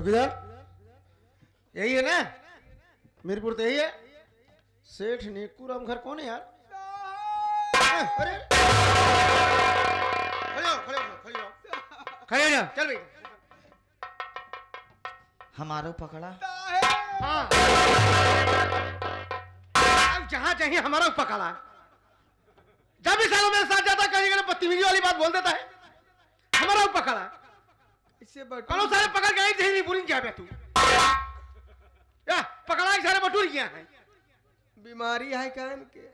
चौकीदार यही है ना? मीरपुर तो यही है। सेठ नेकूराम घर कौन है यार? अरे खड़े हो जाओ, चल भाई। हमारो पकड़ा। हाँ जहाँ चाहिए हमारा पकड़ा। जब भी सालों मेरे साथ जाता कहीं कहीं बदतमीजी वाली बात बोल देता है। हमारा पकड़ा इससे कलो सारे पकड़ गए थे नहीं पूरी क्या तू या पकड़ा सारे बटूर किया है। बीमारी है कान के।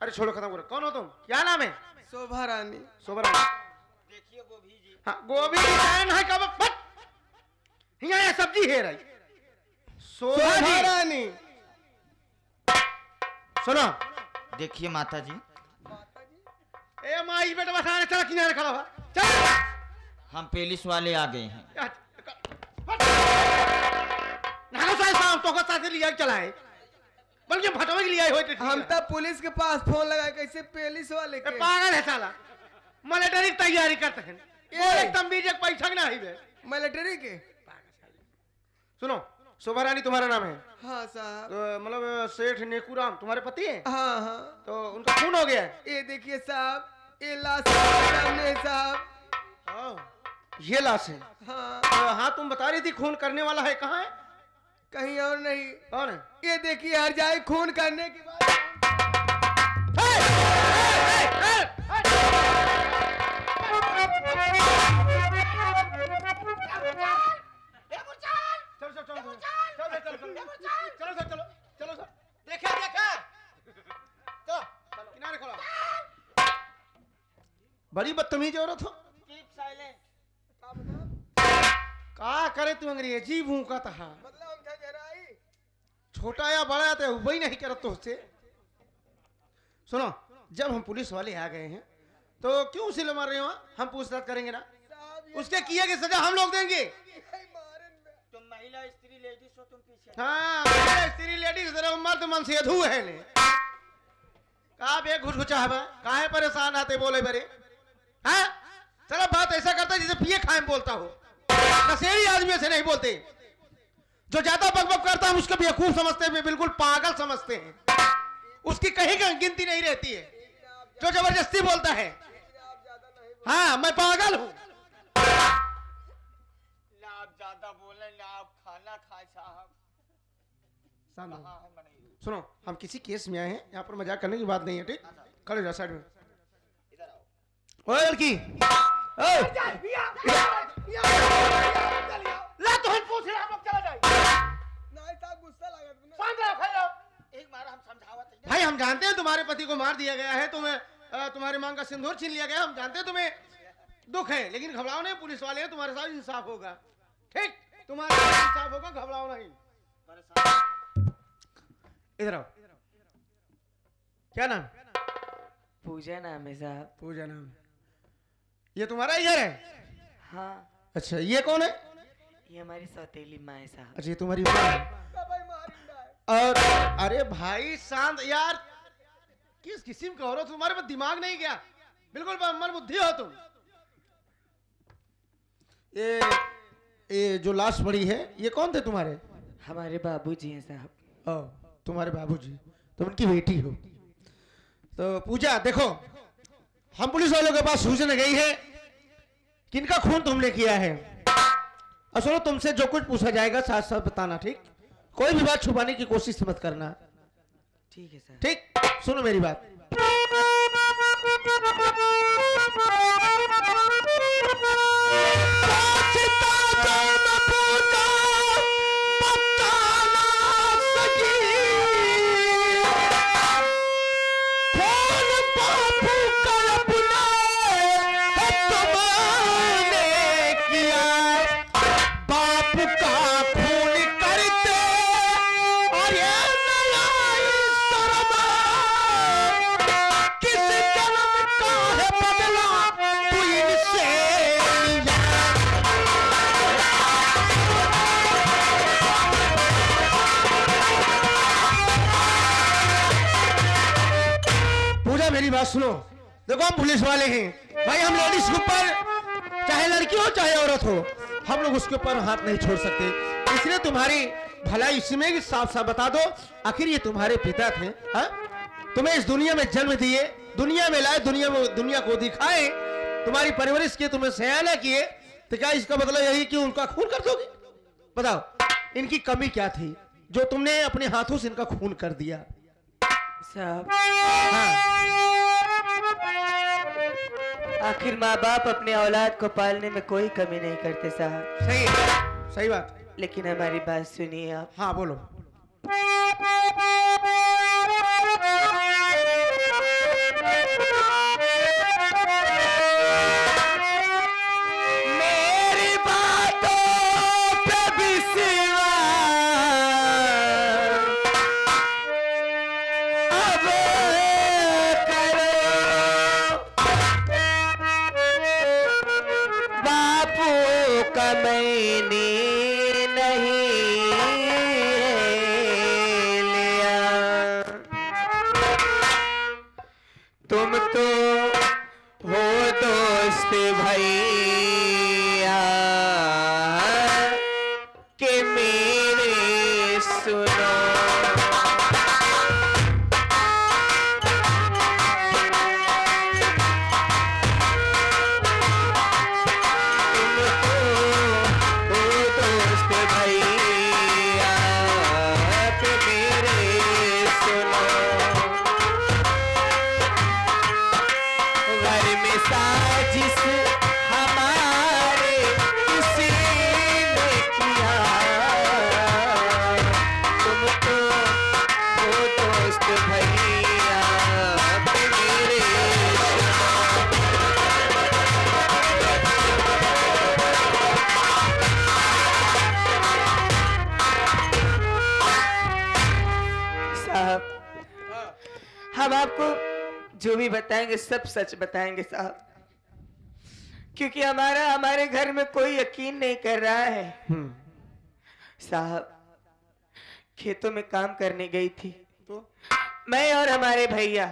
अरे छोड़ो खत्म करो। कौन हो तुम? क्या नाम है? शोभा रानी। शोभा रानी। देखिए गोभी जी। हाँ गोभी की बहन है कब बट यहाँ सब्जी है रही। शोभा रानी सुनो। देखिए माता जी। ए माई बेटा बस चल किनारे खड़ा हुआ चल। हम पुलिस वाले आ गए हैं। तो साथ लिया चला है बल्कि भटवा के लिया हम तो पुलिस के पास फोन लगा कैसे पुलिस वाले के। पागल है साला। मिलिट्री की तैयारी करते हैं एक तंबीज एक पैसा ना ही मिलिट्री के। सुनो शोभा रानी तुम्हारा नाम है? हाँ साहब। तो मतलब सेठ नेकूराम तुम्हारे पति हैं? हाँ हाँ। तो उनका खून हो गया है? ये देखिए साहब ये लाश सामने साहब। ये लाश है? हाँ। तो हाँ तुम बता रही थी खून करने वाला है कहाँ है? कहीं और नहीं। कौन है? ये देखिए हर जाए खून करने के बाद। चलो देखा किनारे खड़ा। बड़ी बदतमीज औरत हो। का करे तू अंग्रेजी भूखा था। मतलब हम जराई छोटा या बड़ा तो वही नहीं करत तो उससे। सुनो जब हम पुलिस वाले आ गए हैं तो क्यों सिले मार रहे हो? हम पूछताछ करेंगे ना। उसके किए की सजा हम लोग देंगे। तुम महिला स्त्री लेडीज हो तुम पीछे। हाँ स्त्री लेडीज मर्द मन से अधू है ने का बे घुसघुचा है काहे परेशान आते बोले बरे। हाँ चलो बात ऐसा करता है जैसे पिए खाए बोलता हो। नशेड़ी आदमी से नहीं बोलते। जो ज्यादा बकबक करता है उसको बेवकूफ समझते हैं बिल्कुल पागल समझते हैं। उसकी कहीं का गिनती नहीं रहती है जो जबरदस्ती बोलता है। हाँ मैं पागल हूँ। आप ज्यादा बोले ना आप खाना खाए साहब। सुनो हम किसी केस में आए हैं यहाँ पर मजाक करने की बात नहीं है ठीक। खड़े जाओ साइड में। ओए लड़की ला तो हम पूछ रहे हम चला जाए। नहीं साहब गुस्सा लगा। एक बार हम समझावत हैं। भाई हम जानते हैं तुम्हारे पति को मार दिया गया है। तुम्हें तुम्हारी मांग का सिंदूर छीन लिया गया। हम जानते हैं तुम्हें दुख है लेकिन घबराओ नहीं। पुलिस वाले हैं तुम्हारे साथ इंसाफ होगा ठीक। तुम्हारे साथ इंसाफ होगा घबराओ नहीं। इधर आओ। क्या नाम? पूजा नाम है साहब। पूजा नाम। ये तुम्हारा ही घर है? हाँ। अच्छा ये कौन है? ये हमारी सौतेली माँ है साहब। अच्छा ये तुम्हारी माँ है। और अरे भाई शांत यार। किस किस्म का हो रहा तुम्हारे पास दिमाग नहीं क्या? बिल्कुल मन बुद्धि हो तुम। ये जो लाश पड़ी है ये कौन थे तुम्हारे? हमारे बाबूजी हैं साहब। ओ तुम्हारे बाबूजी। तुम उनकी बेटी हो। तो पूजा देखो हम पुलिस वालों के पास सूचना गई है किनका खून तुमने किया है। और सुनो तुमसे जो कुछ पूछा जाएगा साथ साथ बताना ठीक। कोई भी बात छुपाने की कोशिश मत करना। ठीक है सर। ठीक सुनो मेरी बात। मेरी बात सुनो। देखो हम पुलिस वाले हैं भाई। हम लेडीज के ऊपर चाहे लड़की हो चाहे औरत हो हम लोग उसके ऊपर हाथ नहीं छोड़ सकते। इसलिए तुम्हारी भलाई इसमें कि साफ साफ बता दो, आखिर ये तुम्हारे पिता थे, हाँ? तुम्हें इस दुनिया में जन्म दिए, दुनिया में लाए, दुनिया को दिखाए, तुम्हारी परवरिश किए, तुम्हें सयाना किए, तो क्या इसका मतलब यही कि उनका खून कर दोगे? बताओ, इनकी कमी क्या थी जो तुमने अपने हाथों से इनका खून कर दिया? साहब, हाँ, आखिर माँ बाप अपने औलाद को पालने में कोई कमी नहीं करते साहब। सही है, सही बात। लेकिन हमारी बात सुनिए आप। हाँ बोलो। मेरी बातों पे विश्वास अब करो, बापू का मैंने नहीं लिया, तुम तो हो दोस्त भैया के मेरे सुनो। साजिश हमारे किसी ने किया, तुम तो हो दोस्त भैया मेरे साहब। हम आपको जो भी बताएंगे सब सच बताएंगे साहब, क्योंकि हमारे घर में कोई यकीन नहीं कर रहा है। साहब, खेतों में काम करने गई थी तो मैं और हमारे भैया,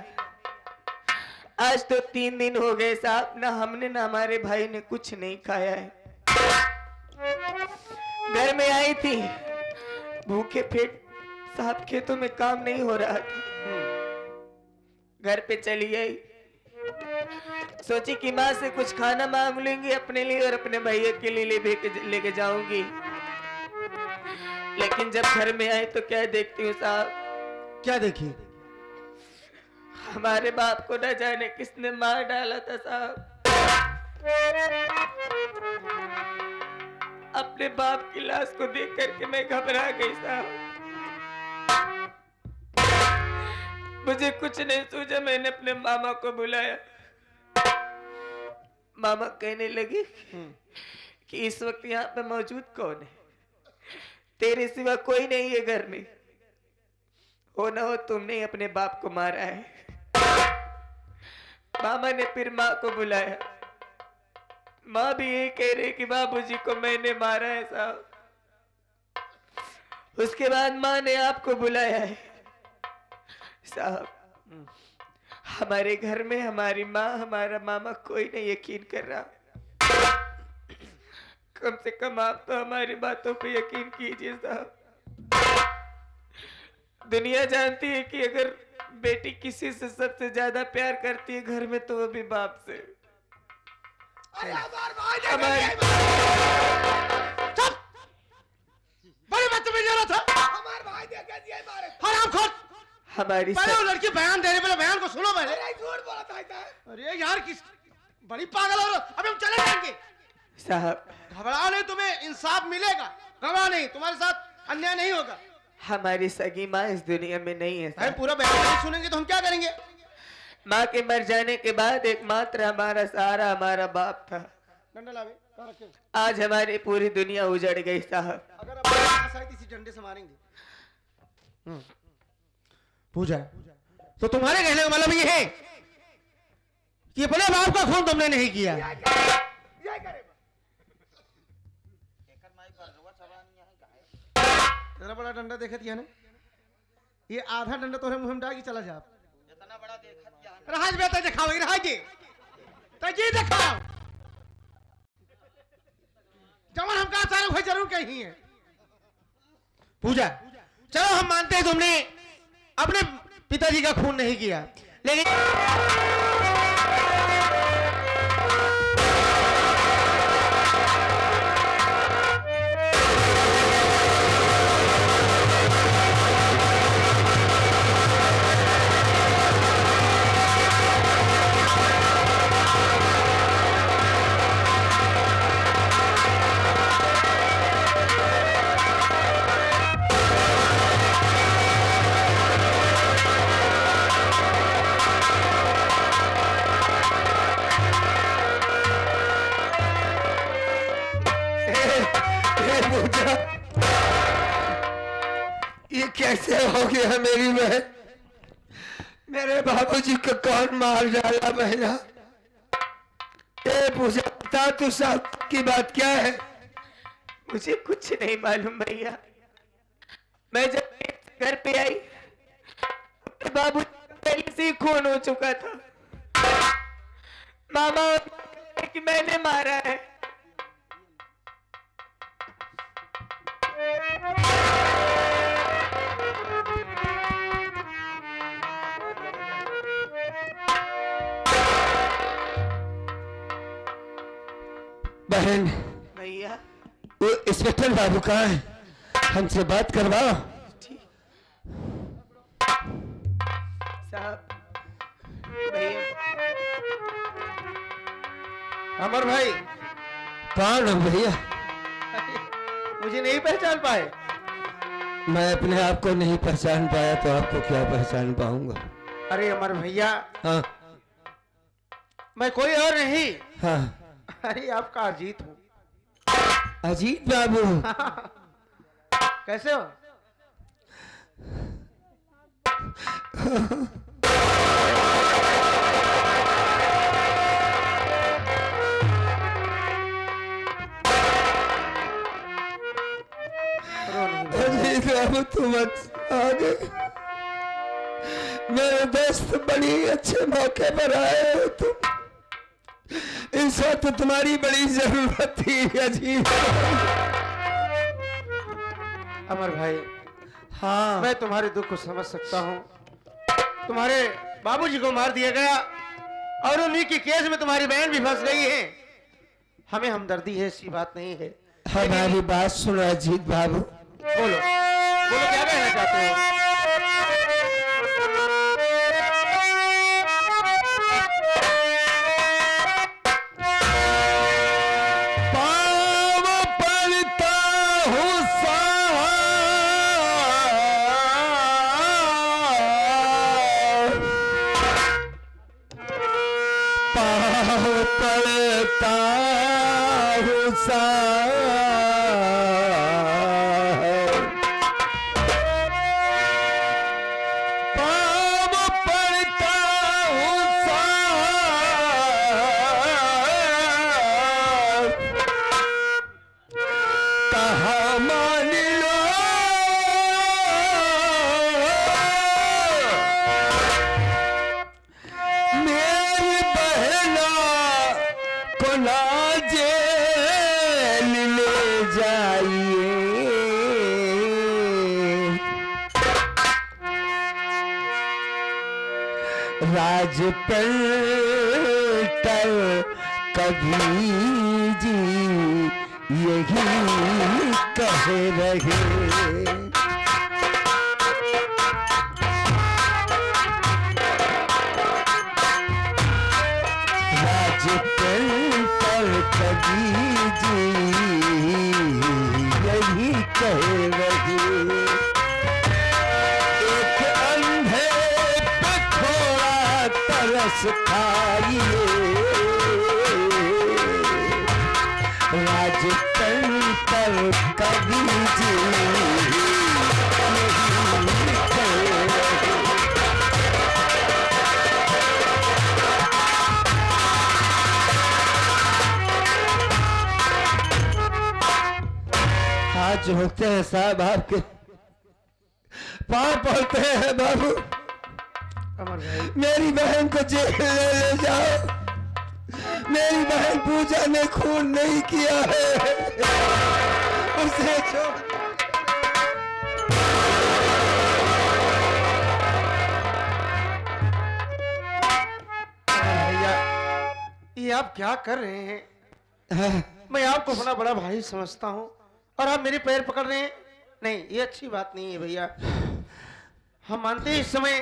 आज तो 3 दिन हो गए साहब, ना हमने ना हमारे भाई ने कुछ नहीं खाया है। घर में आई थी भूखे पेट साहब, खेतों में काम नहीं हो रहा था, घर पे चली गई, सोची कि माँ से कुछ खाना मांग लेंगी अपने लिए और अपने भैया के लिए लेके जाऊंगी। लेकिन जब घर में आई तो क्या देखती हूँ साहब? क्या देखी? हमारे बाप को न जाने किसने मार डाला था साहब। अपने बाप की लाश को देख करके मैं घबरा गई साहब। मुझे कुछ नहीं सूझा, मैंने अपने मामा को बुलाया। मामा कहने लगी कि इस वक्त यहाँ पे मौजूद कौन है? तेरे सिवा कोई नहीं है घर में, हो ना हो तुमने अपने बाप को मारा है। मामा ने फिर माँ को बुलाया, माँ भी यही कह रही कि बाबूजी को मैंने मारा है साहब। उसके बाद माँ ने आपको बुलाया है साहब। हमारे घर में हमारी माँ हमारा मामा कोई नहीं यकीन कर रहा। कम से कम आप तो हमारी बातों पे यकीन कीजिए साहब। दुनिया जानती है कि अगर बेटी किसी से सबसे ज्यादा प्यार करती है घर में तो वो भी बाप से। बड़ी बदतमीजी हो रहा था। हमारी पहले वो लड़की बयान देने पहले बयान को सुनो पहले। झूठ बोला था। अरे यार किस बड़ी पागल हो, अभी हम चले जाएंगे साहब। घबराओ नहीं, तुम्हें इंसाफ मिलेगा, घबराओ नहीं, तुम्हारे साथ अन्याय नहीं होगा। हमारी सगी माँ इस दुनिया में नहीं है भाई, पूरा बयान नहीं सुनेंगे तो हम क्या करेंगे? माँ के मर जाने के बाद एकमात्र हमारा सहारा हमारा बाप था। डंडा लावे, कहाँ रखे? आज हमारी पूरी दुनिया उजड़ गई साहब। अगर आप शायद इसी डंडे से मारेंगे। पूजा, तो तुम्हारे कहने का मतलब ये है कि अपने बाप का खून तुमने नहीं किया। इतना बड़ा डंडा देखा दिया ना, ये आधा डंडा तो मुंह में डाल के चला जा। इतना बड़ा देखा क्या? राज बेटा दिखाओ, राज जी दिखाओ। जवान हम कहा सारे भाई जरूर कही है। पूजा चलो हम मानते हैं तुमने अपने पिताजी का खून नहीं किया, लेकिन ये कैसे हो गया मेरी बहन? मेरे बाबूजी को कौन मार डाला बहना? ये पूछा बता तू साहब की बात क्या है? मुझे कुछ नहीं मालूम भैया। मैं जब घर पे आई तो बाबू पहले से ही खून हो चुका था। मामा कि मैंने मारा है। बहन भैया वो इंस्पेक्टर बाबू कहाँ है? हमसे बात करवाओ। साहब भैया अमर भाई कौन हो भैया? मुझे नहीं पहचान पाए? मैं अपने आप को नहीं पहचान पाया तो आपको क्या पहचान पाऊंगा? अरे अमर भैया हाँ मैं कोई और नहीं, हाँ अरे आपका अजीत हूँ। अजीत बाबू कैसे हो? अजीत बाबू तुम आ गए। मेरे दोस्त बड़ी अच्छे मौके पर आए हो तुम। इस वक्त तुम्हारी बड़ी जरूरत थी अजीत। अमर भाई हाँ मैं तुम्हारे दुख को समझ सकता हूँ। तुम्हारे बाबूजी को मार दिया गया और उन्हीं के केस में तुम्हारी बहन भी फंस गई है। हमें हमदर्दी है, ऐसी बात नहीं है। हमारी बात सुनो अजीत बाबू। बोलो बोलो क्या कहना चाहते हो? राज पर कभी जी यही कह रहे। राज पर कभी जी यही कह रहे। तरस खाइए राज पर कभी जी हाथ जोड़ते हैं साहब, आपके पाँव पड़ते हैं बाबू। अमर भाई मेरी बहन को जेल ले जाओ, मेरी बहन पूजा ने खून नहीं किया है, उसे छोड़। भैया ये आप क्या कर रहे हैं? मैं आपको अपना बड़ा भाई समझता हूँ और आप मेरे पैर पकड़ रहे हैं। नहीं, ये अच्छी बात नहीं है भैया। हम मानते हैं इस समय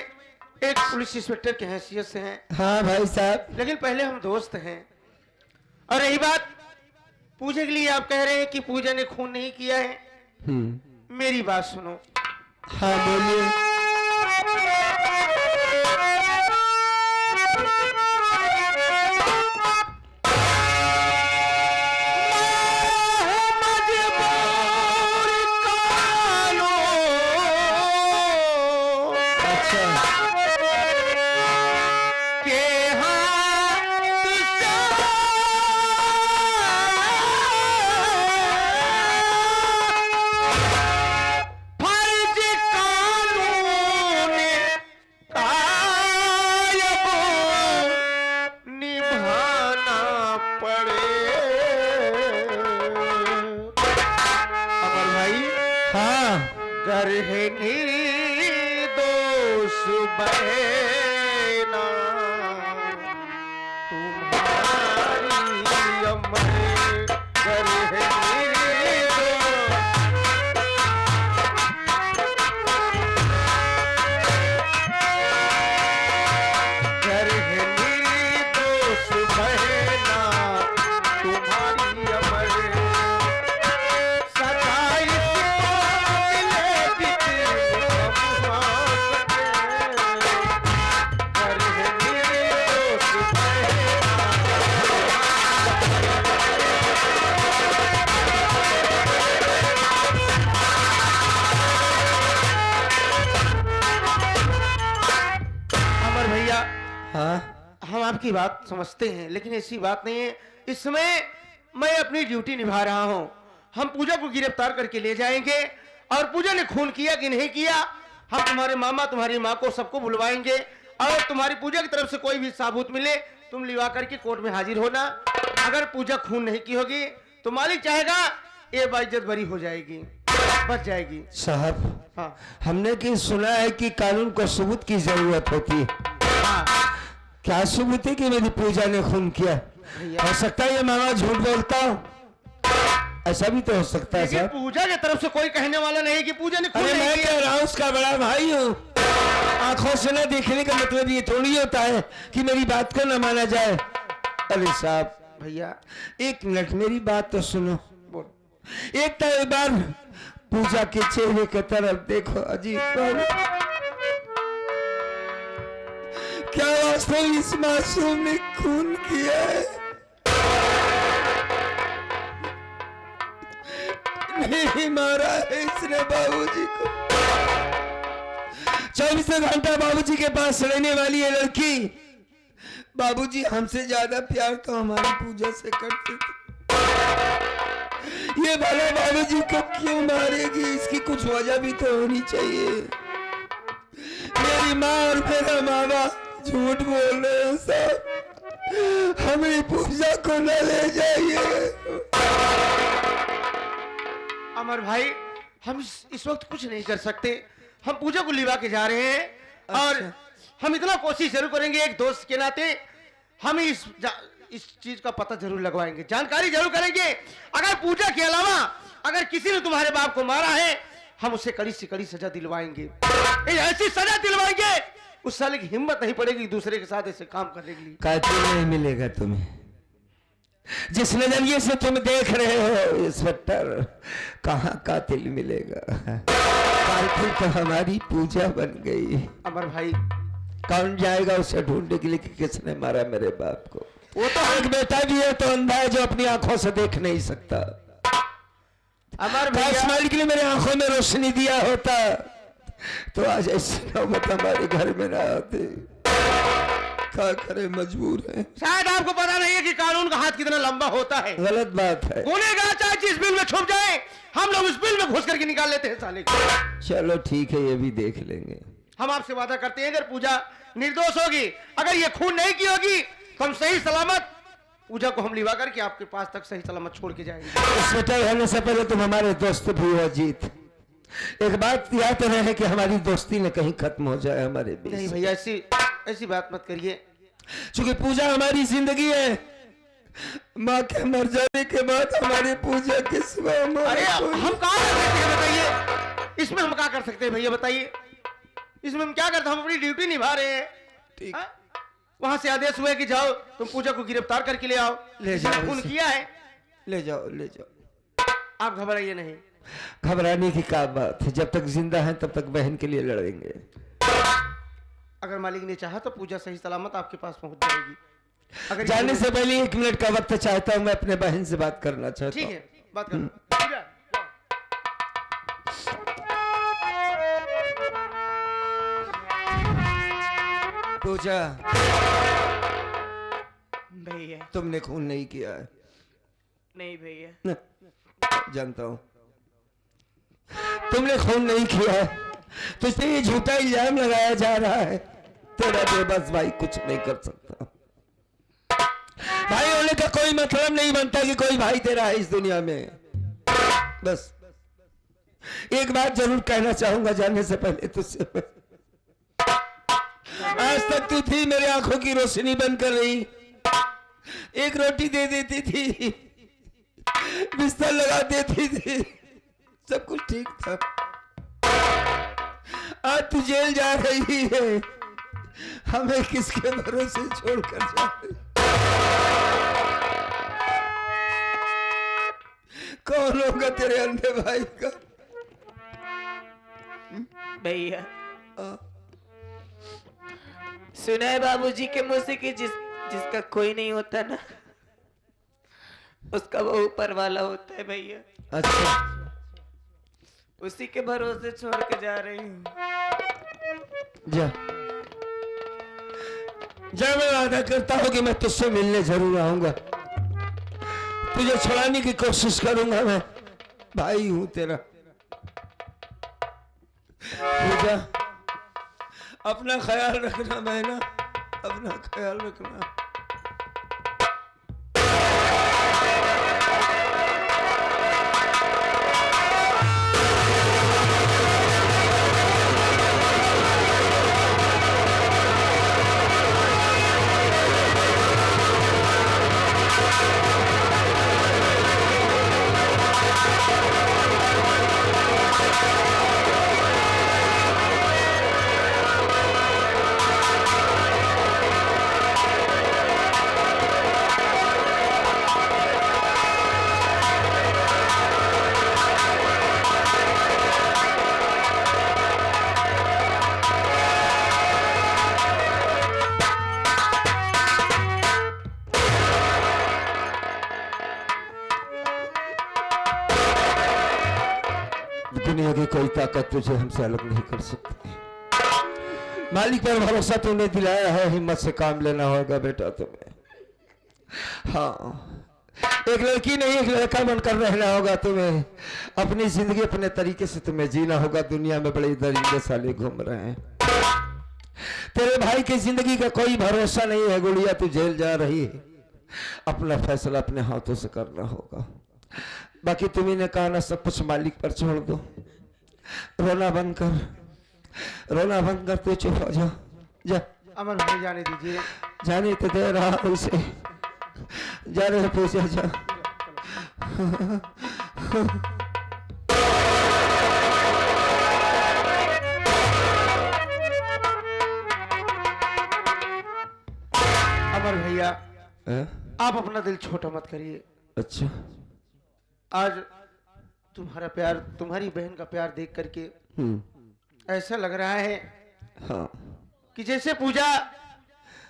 एक पुलिस इंस्पेक्टर की हैसियत से हैं, हाँ भाई साहब, लेकिन पहले हम दोस्त हैं। और रही बात पूजा के लिए, आप कह रहे हैं कि पूजा ने खून नहीं किया है। मेरी बात सुनो। हाँ बोलिए। घर है निर्दोष बहना तुम्हारी अमर, घर है निर्दोष बहना तुम्हारी अमर। हाँ हम आपकी बात समझते हैं, लेकिन ऐसी बात नहीं है। इस समय मैं अपनी ड्यूटी निभा रहा हूं। हम पूजा को गिरफ्तार करके ले जाएंगे और पूजा ने खून किया कि नहीं किया, हम तुम्हारे मामा तुम्हारी माँ को सबको बुलवाएंगे और तुम्हारी पूजा की तरफ से कोई भी सबूत मिले तुम लिवा करके कोर्ट में हाजिर होना। अगर पूजा खून नहीं की होगी तो मालिक चाहेगा ये बाइज्जत बरी हो जाएगी, बच जाएगी। साहब, हाँ हमने कि सुना है कि कानून को सबूत की जरूरत होती है। हाँ क्या सबूत है कि मेरी पूजा ने खून किया? हो सकता है ये मामा झूठ बोलता हो, ऐसा भी तो हो सकता है साहब। पूजा की तरफ से कोई कहने वाला नहीं कि पूजा ने खून अरे नहीं मैं किया। कह रहा हूँ उसका बड़ा भाई हूँ। आंखों से न देखने का मतलब ये थोड़ी होता है कि मेरी बात को न माना जाए। अरे साहब भैया एक मिनट मेरी बात तो सुनो। बोल। एक तो एक बार पूजा के चेहरे की तरफ देखो अजीब बाबू, क्या वास्तव इस मासूम ने खून किया है? नहीं मारा है इसने बाबूजी को। 24 घंटा बाबूजी के पास रहने वाली ये लड़की, बाबूजी हमसे ज्यादा प्यार तो हमारी पूजा से करते थे। ये भला बाबूजी को क्यों मारेगी? इसकी कुछ वजह भी तो होनी चाहिए। मेरी माँ और मेरा मामा झूठ बोल रहे हैं साहब, हमें पूजा को न ले जाइए। अमर भाई हम इस वक्त कुछ नहीं कर सकते। हम पूजा को लिवा के जा रहे हैं और हम इतना कोशिश जरूर करेंगे, एक दोस्त के नाते हम इस चीज का पता जरूर लगवाएंगे, जानकारी जरूर करेंगे। अगर पूजा के अलावा अगर किसी ने तुम्हारे बाप को मारा है, हम उसे कड़ी से कड़ी सजा दिलवाएंगे। ऐसी सजा दिलवाएंगे उस साले की हिम्मत नहीं पड़ेगी दूसरे के साथ ऐसे काम करने के लिए। कातिल नहीं मिलेगा तुम्हें। जिस नजरिए से तुम देख रहे हो इंस्पेक्टर, कहाँ कातिल मिलेगा? कातिल तो हमारी पूजा बन गई। अमर भाई कौन जाएगा उसे ढूंढने के लिए कि किसने मारा मेरे बाप को? वो तो एक बेटा भी है तो अंधा है जो अपनी आंखों से देख नहीं सकता। अमर भैया भैया मालिक ने मेरे आंखों में रोशनी दिया होता तो आज ऐसी नौबत हमारे घर में ना आती। क्या करे, मजबूर है। शायद आपको पता नहीं है कि कानून का हाथ कितना लंबा होता है। गलत बात है। गुनेगार चाहे जिस बिल में छुप जाए, हम लोग उस बिल में घुस करके निकाल लेते हैं साले को। चलो ठीक है, ये भी देख लेंगे। हम आपसे वादा करते हैं अगर पूजा निर्दोष होगी, अगर ये खून नहीं की होगी तो हम सही सलामत पूजा को हम लिवा करके आपके पास तक सही सलामत छोड़ के जाएंगे। सेटल होने से पहले तुम हमारे दोस्त भी हो अजीत। एक बात याद रहे कि हमारी दोस्ती न कहीं खत्म हो जाए हमारे बीच। नहीं भैया, ऐसी ऐसी बात मत करिए। क्योंकि पूजा हमारी जिंदगी है। माँ के मर जाने के बाद हमारी पूजा के सिवा अरे हम कहाँ कर सकते हैं बताइए, इसमें हम क्या कर सकते हैं भैया बताइए, इसमें हम क्या करते हैं? हम अपनी ड्यूटी निभा रहे हैं। ठीक। हाँ? वहां से आदेश हुआ कि जाओ तुम पूजा को गिरफ्तार करके ले आओ। ले जाओ खून इसे। किया है। ले जाओ ले जाओ। आप घबराइए नहीं। घबराने की क्या बात है, जब तक जिंदा है तब तक बहन के लिए लड़ेंगे। अगर मालिक ने चाहा तो पूजा सही सलामत आपके पास पहुंच जाएगी। अगर जाने से पहले 1 मिनट का वक्त चाहता हूँ, मैं अपने बहन से बात करना चाहता ठीक हूँ। है, बात करो। पूजा, पूजा भैया तुमने खून नहीं किया है। नहीं भैया, न, जानता हूँ तुमने खून नहीं किया है। तुझसे ये झूठा इल्जाम लगाया जा रहा है। तेरा बेबस भाई कुछ नहीं कर सकता। भाई होने का कोई मतलब नहीं बनता कि कोई भाई तेरा है इस दुनिया में। बस एक बात जरूर कहना चाहूंगा जाने से पहले तुझसे। आज तक तू थी मेरे आंखों की रोशनी बनकर रही। एक रोटी दे देती थी, बिस्तर लगा देती थी, सब कुछ ठीक था। आज तू जेल जा रही है, हमें किसके भरोसे छोड़कर जा रही? कौन होगा तेरे अंधे भाई का? भैया सुना है बाबूजी के मुंह से कि जिसका कोई नहीं होता ना, उसका वो ऊपर वाला होता है भैया। अच्छा, उसी के भरोसे छोड़ के जा रही हूँ। जा जा, मैं वादा करता हूँ कि मैं तुझसे मिलने जरूर आऊंगा। तुझे छुड़ाने की कोशिश करूंगा। मैं भाई हूं तेरा। पूजा अपना ख्याल रखना बहना, अपना ख्याल रखना। दुनिया की कोई ताकत तुझे हमसे अलग नहीं कर सकती। मालिक पर भरोसा तूने दिलाया है, हिम्मत से काम लेना होगा बेटा तुम्हें। हाँ, एक लड़की नहीं एक लड़का बनकर रहना होगा तुम्हें। अपनी जिंदगी अपने तरीके से तुम्हें जीना होगा। दुनिया में बड़े दरिंदे साले घूम रहे हैं। तेरे भाई की जिंदगी का कोई भरोसा नहीं है। गुड़िया तू जेल जा रही है, अपना फैसला अपने हाथों से करना होगा। बाकी तुम्ही ने कहा ना, सब कुछ मालिक पर छोड़ दो। रोना बंद कर, रोना बंद कर, तू चुप हो जा। जा अमर भाई जाने दीजिए। जाने तो दे रहा हूं उसे। जा रहे पूजा जा। अमर भैया हैं? आप अपना दिल छोटा मत करिए। अच्छा, आज तुम्हारा प्यार, तुम्हारी बहन का प्यार देख करके ऐसा लग रहा है हाँ, कि जैसे पूजा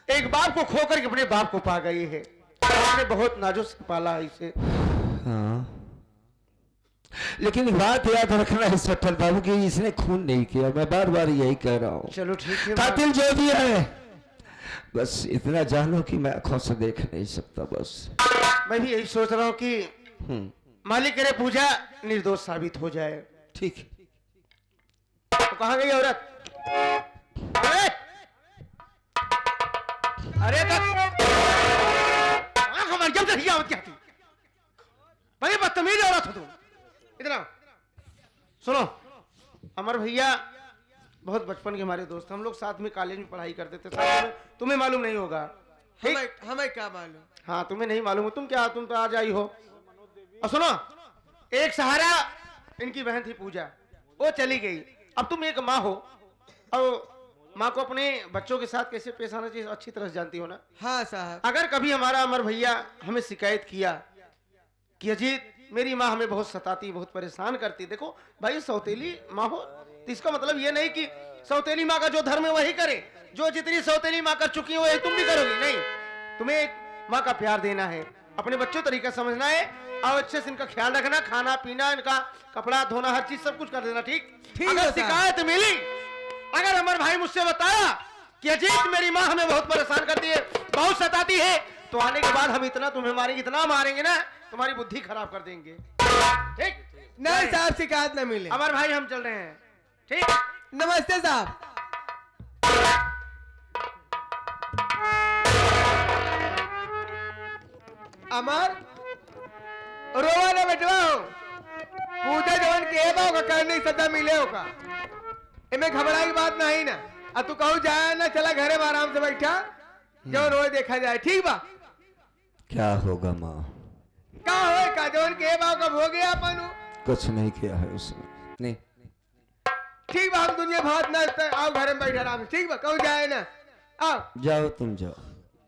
एक बाप को खो करके अपने बाप को पा गई है। आपने बहुत नाजुक से पाला है इसे। हाँ, लेकिन बात याद रखना है सट्टल बाबू की, इसने खून नहीं किया। मैं बार बार यही कह रहा हूँ। चलो ठीक है। कातिल जो भी है, बस इतना जानो कि मैं आंखों से देख नहीं सकता। बस मैं भी यही सोच रहा हूँ कि मालिक करे पूजा निर्दोष साबित हो जाए। ठीक। तो कहाँ गई औरत? अरे अरे कहाँ मरियम से हिया क्या थी बड़ी बदतमीज औरत हो तुम। इधर आओ। सुनो, अमर भैया बहुत बचपन के हमारे दोस्त, हम लोग साथ में कॉलेज में पढ़ाई करते थे साथ में, तुम्हें मालूम नहीं होगा। हमें क्या मालूम? हाँ तुम्हें नहीं मालूम, तुम क्या, तुम तो आज आई हो। और सुनो, एक सहारा इनकी बहन थी पूजा, वो चली गई। अब तुम एक माँ हो और माँ को अपने बच्चों के साथ कैसे पेश आना चाहिए अच्छी तरह से जानती हो ना। हाँ साहब। अगर कभी हमारा अमर भैया हमें शिकायत किया कि अजीत मेरी माँ हमें बहुत सताती, बहुत परेशान करती, देखो भाई सौतेली माँ हो तो इसका मतलब ये नहीं कि सौतेली माँ का जो धर्म है वही करे, जो जितनी सौतेली माँ कर चुकी है वही तुम भी करोगी। नहीं, तुम्हें एक माँ का प्यार देना है, अपने बच्चों तरीका समझना है और अच्छे से इनका ख्याल रखना, खाना पीना, इनका कपड़ा धोना, हर चीज सब कुछ कर देना। ठीक अगर शिकायत मिली, अगर अमर भाई मुझसे बताया कि अजीत मेरी माँ हमें बहुत परेशान करती है, बहुत सताती है, तो आने के बाद हम इतना तुम्हें मारेंगे, इतना मारेंगे ना तुम्हारी बुद्धि खराब कर देंगे। ठीक नहीं साहब, शिकायत न मिले। अमर भाई हम चल रहे हैं। ठीक, नमस्ते साहब। अमर रोवा ना बेटवा हो, पूजा जवन के बा का करने की सजा मिले हो का, इमे घबराई की बात नहीं ना। आ तू कहू जाए ना, चला घरे में आराम से बैठा, जो रोज देखा जाए। ठीक बा? क्या होगा माँ? का होए का जवन के बा का हो गया अपन। कुछ नहीं किया है उसने। नहीं ठीक बा, हम दुनिया भात ना आओ घरे में बैठा आराम से। ठीक बा? कहू जाए ना, आओ। जाओ तुम जाओ।